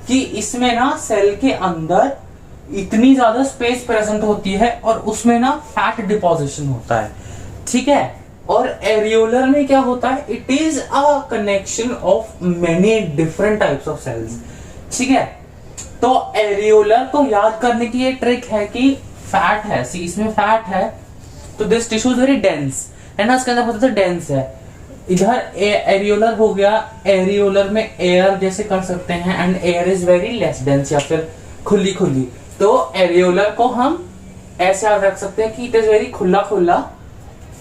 कि इसमें ना सेल के अंदर इतनी ज्यादा स्पेस प्रेजेंट होती है और उसमें ना फैट डिपोजिशन होता है। ठीक है, और एरियोलर में क्या होता है, it is a connection of many different types of cells. ठीक है, तो एरियोलर को याद करने की ये ट्रिक है कि फैट है, सी इसमें फैट है, तो this tissue is very dense है ना, इसके अंदर बहुत डेंस है। इधर एरियोलर हो गया, एरियोलर में एयर जैसे कर सकते हैं and air is very less dense या फिर खुली खुली, तो एरियोलर को हम ऐसे याद रख सकते हैं कि इट इज वेरी खुला खुला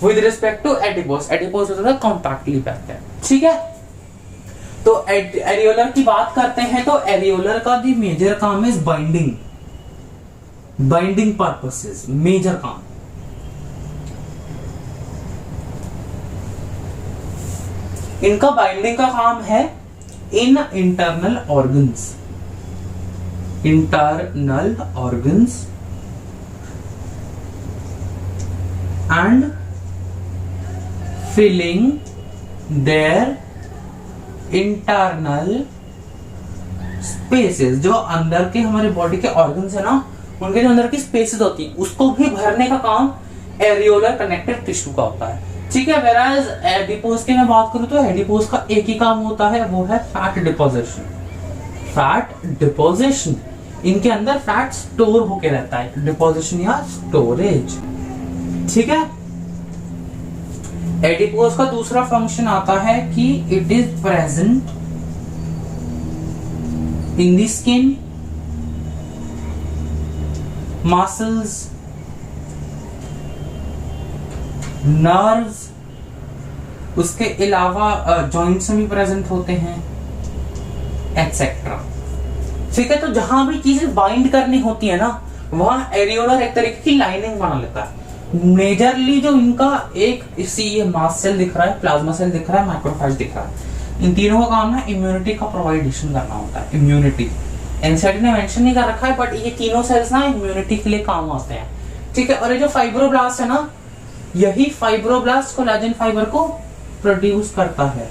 with respect to adipose. Adipose होता है कॉम्पैक्टली पैक्ड है, ठीक है। तो एरियोलर की बात करते हैं तो एरियोलर का दी मेजर काम is binding, binding purposes, major काम। इनका बाइंडिंग का काम है in internal organs, internal organs and filling their internal spaces. जो अंदर के हमारे बॉडी के ऑर्गन्स है ना, उनके जो अंदर की स्पेसेस होती है उसको भी भरने का काम एरियोलर कनेक्टिव टिश्यू का होता है, ठीक है। वेराज एडिपोज की मैं बात करूं तो एडिपोज का एक ही काम होता है, वो है फैट डिपोजिशन। फैट डिपोजिशन, इनके अंदर फैट स्टोर होके रहता है, डिपोजिशन या स्टोरेज, ठीक है। एडिपोज का दूसरा फंक्शन आता है कि it is present in the skin, muscles, nerves, उसके अलावा जॉइंट्स में भी प्रेजेंट होते हैं, एक्सेट्रा, ठीक है। तो जहां भी चीजें बाइंड करनी होती है ना, वहां एरियोलर एक तरीके की लाइनिंग बना लेता है। मेजरली जो इनका एक इसी ये मास्ट सेल दिख रहा है, प्लाज्मा सेल दिख रहा है, माइक्रोफेज दिख रहा है, इन तीनों का काम ना इम्यूनिटी का प्रोवाइडेशन करना होता है। इम्यूनिटी एनसीईआरटी ने मेंशन नहीं कर रखा है, बट ये तीनों सेल्स ना इम्यूनिटी के लिए काम आते हैं, ठीक है। और ये जो फाइब्रोब्लास्ट है ना, यही फाइब्रोब्लास्ट कोलेजन फाइबर को प्रोड्यूस करता है,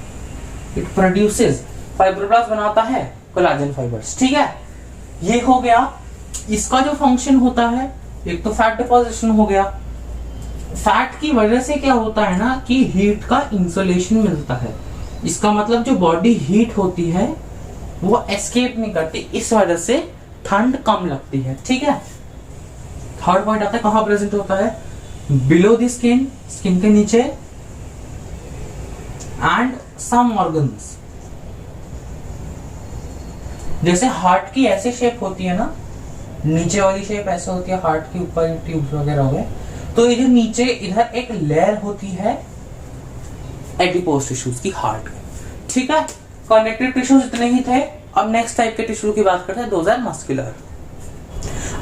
इट प्रोड्यूसेस, फाइब्रोब्लास्ट बनाता है कोलेजन फाइबर्स, ठीक है। ये हो गया इसका जो फंक्शन होता है। एक तो फैट डिपोजिशन हो गया, फैट की वजह से क्या होता है ना कि हीट का इंसुलेशन मिलता है। इसका मतलब जो बॉडी हीट होती है वो एस्केप नहीं करती, इस वजह से ठंड कम लगती है, ठीक है। थर्ड पॉइंट आता है कहां प्रेजेंट होता है, बिलो द स्किन, स्किन के नीचे, एंड सम ऑर्गन्स। जैसे हार्ट की ऐसे शेप होती है ना, नीचे वाली शेप ऐसे होती है हार्ट के ऊपर ट्यूब्स वगैरह हो गए, तो ये जो नीचे इधर एक लेयर होती है एडिपोज टिश्यूज की हार्ट में, ठीक है। कनेक्टिव टिश्यूज इतने ही थे। अब नेक्स्ट टाइप के टिश्यू की बात करते हैं, दोज आर मस्कुलर।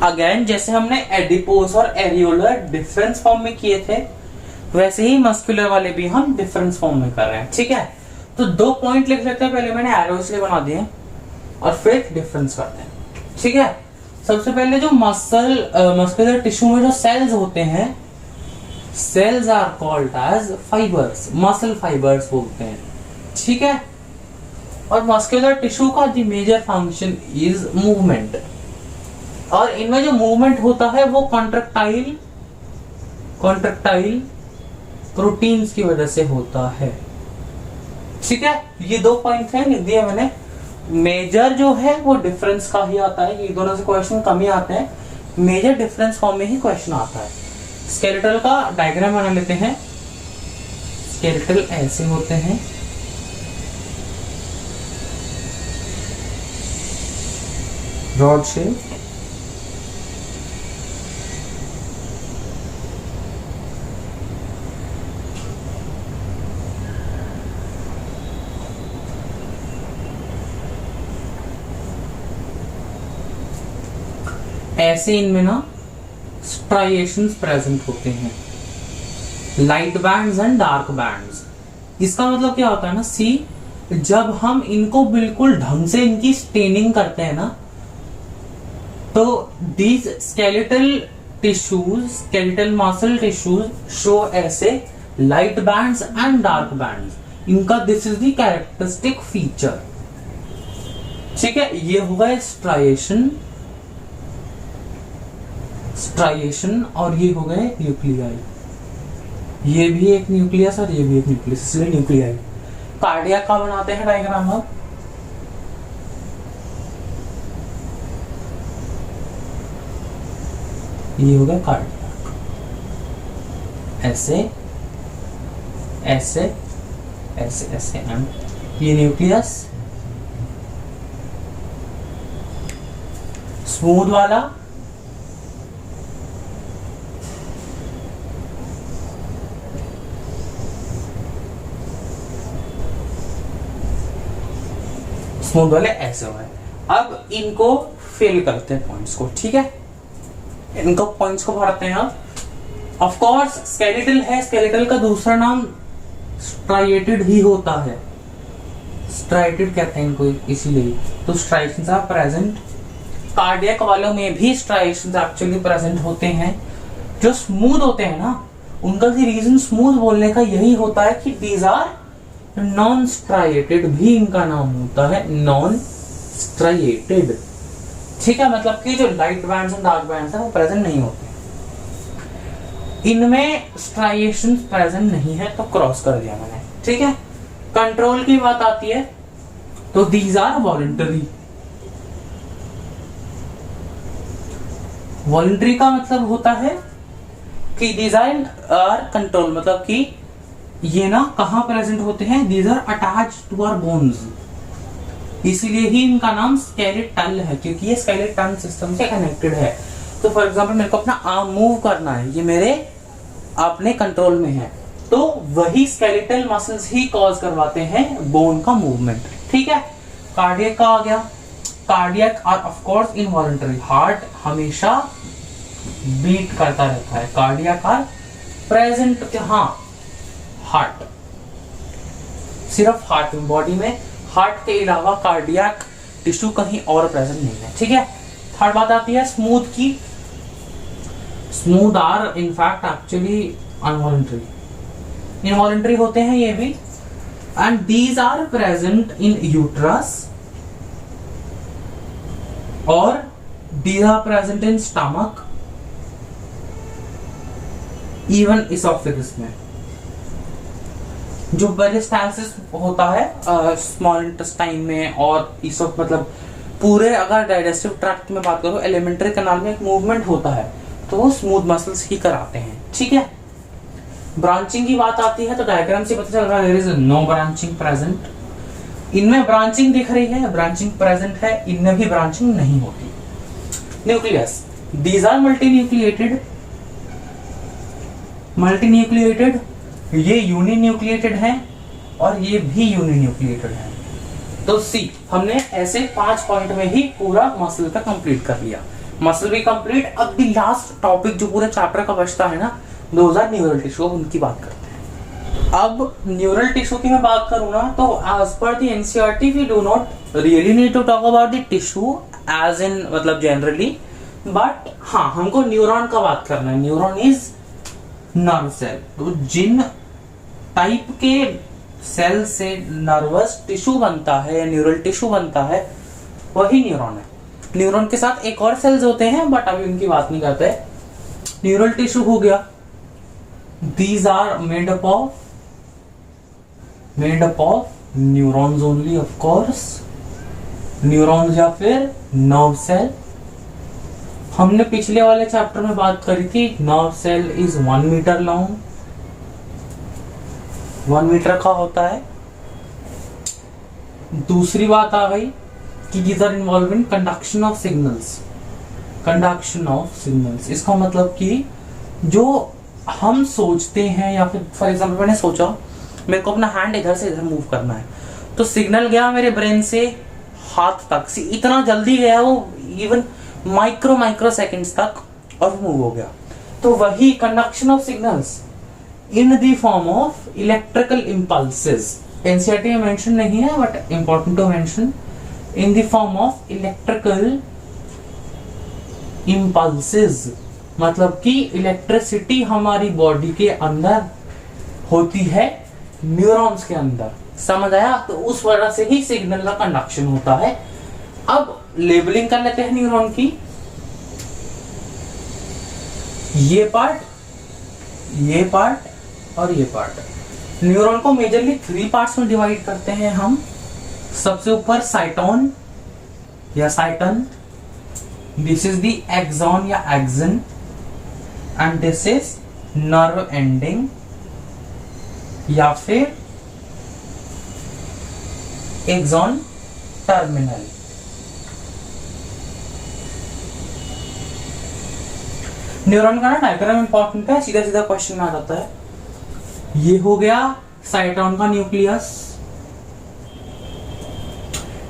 अगेन जैसे हमने एडिपोज और एरियोलर डिफरेंस फॉर्म में किए थे, वैसे ही मस्कुलर वाले भी हम डिफरेंस फॉर्म में कर रहे हैं, ठीक है। तो 2 पॉइंट लिख लेते हैं, पहले मैंने एरो इसलिए बना दिए और फिर डिफरेंस करते हैं, ठीक है। सबसे पहले जो मस्कुलर टिश्यू में जो सेल्स होते हैं, cells are called as fibres, muscle fibres बोलते हैं, ठीक है। और मस्कुलर टिश्यू का the major function is movement, और इनमें जो मूवमेंट होता है वो कॉन्ट्रैक्टाइल प्रोटीन्स की वजह से होता है, ठीक है। ये 2 पॉइंट है, लिख दिया मैंने। मेजर जो है वो डिफरेंस का ही आता है, ये दोनों से क्वेश्चन कम ही आते हैं, मेजर डिफरेंस फॉर्म में ही क्वेश्चन आता है। स्केलेटल का डायग्राम बना लेते हैं। स्केलेटल ऐसे होते हैं, रॉड शेप, ऐसे इनमें ना स्ट्राइएशंस प्रेजेंट होते हैं, light bands and dark bands. इसका मतलब क्या होता है ना, सी जब हम इनको बिल्कुल ढंग से इनकी स्टेनिंग करते हैं ना, तो these skeletal tissues, skeletal muscle tissues show ऐसे light bands and dark bands. इनका this is the characteristic feature, ठीक है। ये होगा स्ट्राइएशन, और ये हो गए न्यूक्लियाई। ये भी एक न्यूक्लियस और ये भी एक न्यूक्लियस, इसलिए न्यूक्लियाई। कार्डियक का बनाते हैं डायग्राम अब। ये हो गया कार्डियक, ऐसे ऐसे ऐसे ऐसे, एंड ये न्यूक्लियस स्मूथ वाला, स्मूथ वाले ऐसे हुए। अब इनको फिल करते हैं पॉइंट्स को, ठीक है, इनको पॉइंट्स को भरते हैं। अब ऑफ कोर्स स्केलेटल है, स्केलेटल का दूसरा नाम स्ट्राइएटेड ही होता है, स्ट्राइएटेड कहते हैं इनको इसीलिए। तो स्ट्राइएशंस आर प्रेजेंट। कार्डियक वालों में भी स्ट्राइएशंस एक्चुअली प्रेजेंट होते हैं। जो स्मूथ होते हैं ना, उनका भी रीजन स्मूथ बोलने का यही होता है कि दीज आर नॉन स्ट्राइएटेड, भी इनका नाम होता है नॉन स्ट्राइएटेड, ठीक है। मतलब कि जो लाइट बैंड्स और डार्क बैंड्स हैं वो प्रेजेंट नहीं होते, इनमें स्ट्राइएशंस प्रेजेंट नहीं है, तो क्रॉस कर दिया मैंने, ठीक है। कंट्रोल की बात आती है तो दीज आर वॉलंटरी। वॉलंटरी का मतलब होता है कि दीज आर कंट्रोल, मतलब कि ये ना कहां प्रेजेंट होते हैं, these are attached to our bones, इसीलिए ही इनका नाम स्केलेटल है, क्योंकि ये स्केलेटन सिस्टम से कनेक्टेड है। तो फॉर एग्जांपल मेरे को अपना आर्म मूव करना है, ये मेरे अपने कंट्रोल में है, तो वही स्केलेटल मसल्स ही कॉज करवाते हैं बोन का मूवमेंट, ठीक है। कार्डियक का आ गया, cardiac are of course involuntary, heart हमेशा बीट करता रहता है, कार्डियक आर प्रेजेंट, हाँ हार्ट, सिर्फ हार्ट में, बॉडी में हार्ट के अलावा कार्डियक टिश्यू कहीं और प्रेजेंट नहीं है, ठीक है। थर्ड बात आती है स्मूथ की। Smooth are in fact actually unvoluntary, involuntary होते हैं ये भी, and these are present in uterus और these are present in stomach, even oesophagus में। जो पेरिस्टालसिस होता है स्मॉल इंटेस्टाइन में और इसोफ, मतलब पूरे अगर डाइजेस्टिव ट्रैक्ट में बात करो, एलिमेंट्री कैनाल में एक मूवमेंट होता है, तो वो स्मूथ मसल्स ही कराते हैं, ठीक है। ब्रांचिंग की बात आती है तो डायग्राम से पता चल रहा है there is no branching present. इनमें ब्रांचिंग दिख रही है, ब्रांचिंग प्रेजेंट है, इनमें भी ब्रांचिंग नहीं होती। Nucleus, these are multinucleated, multinucleated, ये यूनिन्यूक्लिएटेड है और ये भी यूनिन्यूक्लिएटेड है। तो सी, हमने ऐसे 5 पॉइंट में ही पूरा मसल का कंप्लीट कर लिया, मसल भी कंप्लीट। अब द लास्ट टॉपिक जो पूरे चैप्टर का बचता है ना, दोज आर न्यूरल टिश्यू, उनकी बात करते हैं। अब न्यूरल टिश्यू की मैं बात करूं ना, तो as per the NCERT we do not really need to talk about the tissue as in, मतलब जनरली, बट हाँ हमको न्यूरॉन का बात करना है। न्यूरॉन इज नर्व सेल, तो जिन टाइप के सेल से नर्वस टिश्यू बनता है या न्यूरल टिश्यू बनता है वही न्यूरॉन है। न्यूरॉन के साथ एक और सेल्स होते हैं बट अभी उनकी बात नहीं करते। न्यूरल टिश्यू हो गया, these are made up of neurons only, of course neurons या फिर नर्व सेल। हमने पिछले वाले चैप्टर में बात करी थी, nerve cell is 1 metre long, 1 metre का होता है। दूसरी बात आ गई कि these are involve in conduction of signals, conduction of signals, इसका मतलब कि जो हम सोचते हैं या फिर फॉर एग्जांपल मैंने सोचा मेरे को अपना हैंड इधर से इधर मूव करना है, तो सिग्नल गया मेरे ब्रेन से हाथ तक, इतना जल्दी गया वो, इवन माइक्रो सेकंड्स तक, और मूव हो गया। तो वही conduction of signals in the form of electrical impulses, NCERT में मेंशन नहीं है but important to mention, in the form of electrical impulses, मतलब कि इलेक्ट्रिसिटी हमारी बॉडी के अंदर होती है न्यूरॉन्स के अंदर, समझ आया। तो उस वजह से ही सिग्नल का कंडक्शन होता है। अब लेबलिंग कर लेते हैं न्यूरॉन की, ये पार्ट, ये पार्ट और ये पार्ट। न्यूरॉन को मेजरली 3 पार्ट्स में डिवाइड करते हैं हम। सबसे ऊपर साइटोन या cyton, this is the axon या axon, and this is nerve ending या फिर एक्सॉन टर्मिनल। न्यूरॉन का ना डायग्राम इंपॉर्टेंट है, सीधा सीधा क्वेश्चन आ जाता है। ये हो गया साइटोन का nucleus,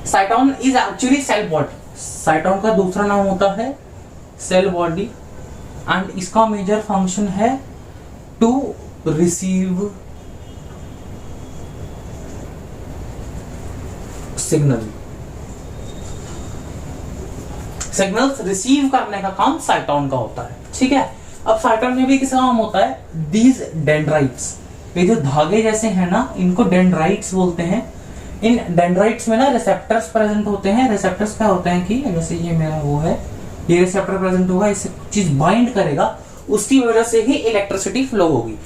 cyton is actually cell body. Cyton का दूसरा नाम होता है सेल बॉडी एंड इसका मेजर फंक्शन है to receive signal. Signals receive करने का काम साइटोन का होता है, ठीक है। अब साइटोन में भी किसका काम होता है, दीज डेंड्राइट्स, ये जो धागे जैसे हैं ना, इनको डेंड्राइट्स बोलते हैं। इन डेंड्राइट्स में ना रिसेप्टर्स प्रेजेंट होते हैं। रिसेप्टर्स क्या होते हैं कि जैसे ये मेरा वो है, ये रिसेप्टर प्रेजेंट होगा, इससे चीज बाइंड करेगा, उसकी वजह से ही इलेक्ट्रिसिटी फ्लो होगी।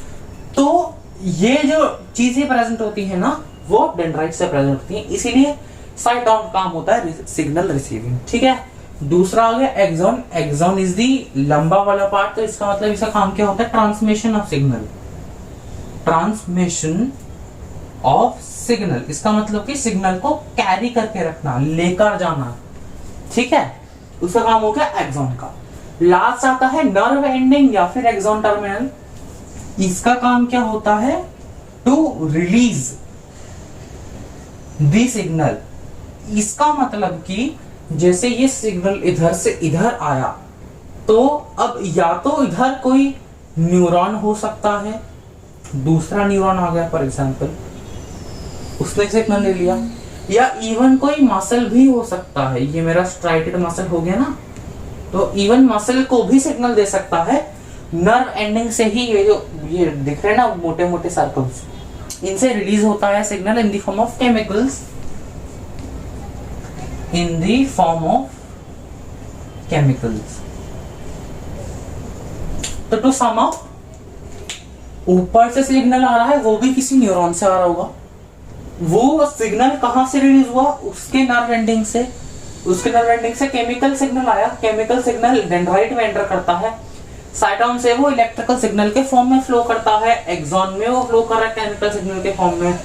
तो ये जो चीजें प्रेजेंट होती है ना, वो डेंड्राइट से प्रेजेंट होती है, इसीलिए साइटोन काम होता है सिग्नल रिसीविंग, ठीक है। दूसरा आ गया एक्सॉन। एक्सॉन इज दी लंबा वाला पार्ट, तो इसका मतलब इसका काम क्या होता है, transmission of signal. Transmission of signal, इसका मतलब कि सिग्नल को कैरी करके रखना, लेकर जाना, ठीक है, उसका काम हो गया एक्सॉन का। लास्ट आता है नर्व एंडिंग या फिर एक्सॉन टर्मिनल। इसका काम क्या होता है, टू रिलीज दी सिग्नल। इसका मतलब कि जैसे ये सिग्नल इधर से इधर आया, तो अब या तो इधर कोई न्यूरॉन हो सकता है, दूसरा न्यूरॉन आ गया फॉर एग्जांपल, उसने सिग्नल ले लिया, या इवन कोई मसल भी हो सकता है। ये मेरा स्ट्राइटेड मसल हो गया ना, तो इवन मसल को भी सिग्नल दे सकता है। नर्व एंडिंग से ही ये जो ये दिख रहे हैं ना मोटे मोटे सर्कल्स, इनसे रिलीज होता है signal in the form of chemicals, in the form of chemicals. तो टू सम अप, ऊपर से सिग्नल आ रहा है, वो भी किसी न्यूरॉन से आ रहा होगा। वो सिग्नल कहां से रिलीज हुआ, उसके नर्व एंडिंग से। उसके नर्व एंडिंग से केमिकल सिग्नल आया, केमिकल सिग्नल डेंड्राइट में एंटर करता है, साइटोन से वो इलेक्ट्रिकल सिग्नल के फॉर्म में फ्लो करता है, एक्सॉन में वो फ्लो कर रहा है केमिकल सिग्नल के फॉर्म में,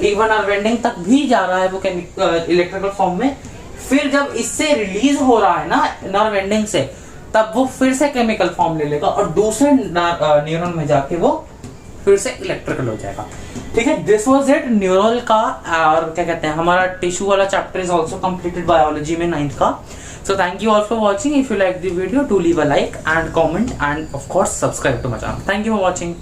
इवन नर्व एंडिंग तक भी जा रहा है वो इलेक्ट्रिकल फॉर्म में। फिर जब इससे रिलीज हो रहा है ना नर्व एंडिंग से, तब वो फिर से केमिकल फॉर्म ले लेगा और दूसरे न्यूरॉन में जाके वो फिर से इलेक्ट्रिकल हो जाएगा, ठीक है। दिस वाज इट न्यूरल का, और क्या कहते हैं, हमारा टिश्यू वाला chapter is also completed biology में 9th का। So thank you all for watching. If you like the video, do leave a like and comment and of course subscribe to my channel. Thank you for watching.